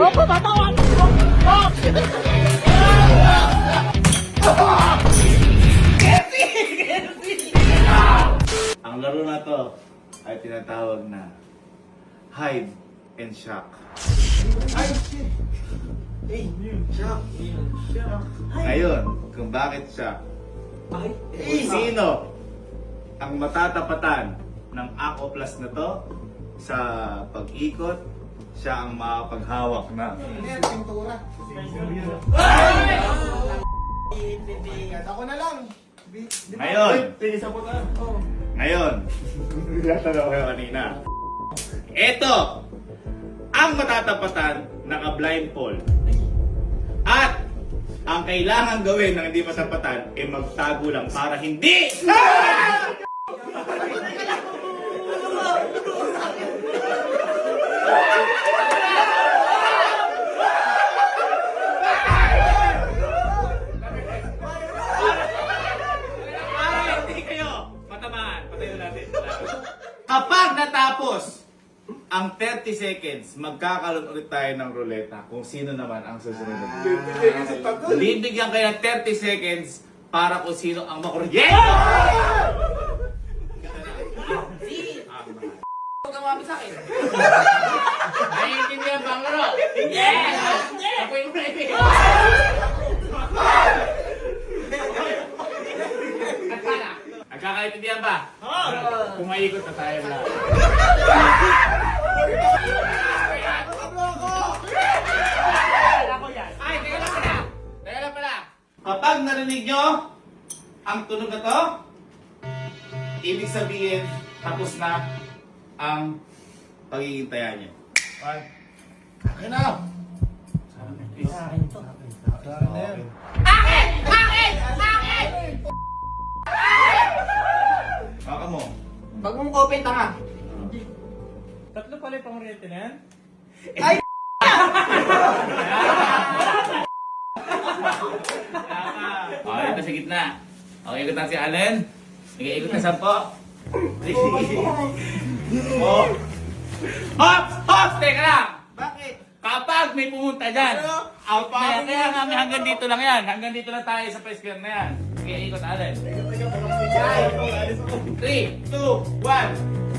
Opo, tatawan! Ang laro na to ay tinatawag na hide and shock. Ngayon, kung bakit shock? Kung sino ang matatapatan ng Ako Plus na to sa pag-ikot, siya ang makapaghawak na. Ako na lang. Ngayon, tinatanong ko kanina. Ito ang matatapatan naka-blindfold. At ang kailangan gawin ng hindi matapatan ay magtago lang para hindi hindi kayo matamaan. Patayin natin. Kapag natapos ang 30 seconds, magkakaroon ulit tayo ng ruleta kung sino naman ang susunod. Bibigyan kayo ng 30 seconds para kung sino ang makuryente! Huwag kang mami sa akin. Naiintindihan ba ang laro? Yes! Apoy mo na ibig. Nagkakaintindihan ba? Kung maikot na tayo lang. Ay, teka lang pala. Teka lang pala. Kapag narinig nyo ang tunog na to, ibig sabihin, tapos na ang pagigintayan nyo. Akin na. Akin! Akin! Akin! Baka mo. Pag mong open tanga. Tatlo pala yung pang-rete na yan? Okay, ito sa gitna. Okay, ikot na si Allen. Sige, ikot na 10. Oh. Hop! Hop! Teka lang! Bakit? Kapag may pumunta dyan, out pa yan. Kaya nga, hanggang dito lang yan. Hanggang dito lang tayo sa press na yan. Sige, ikot Allen. 3, 2, 1.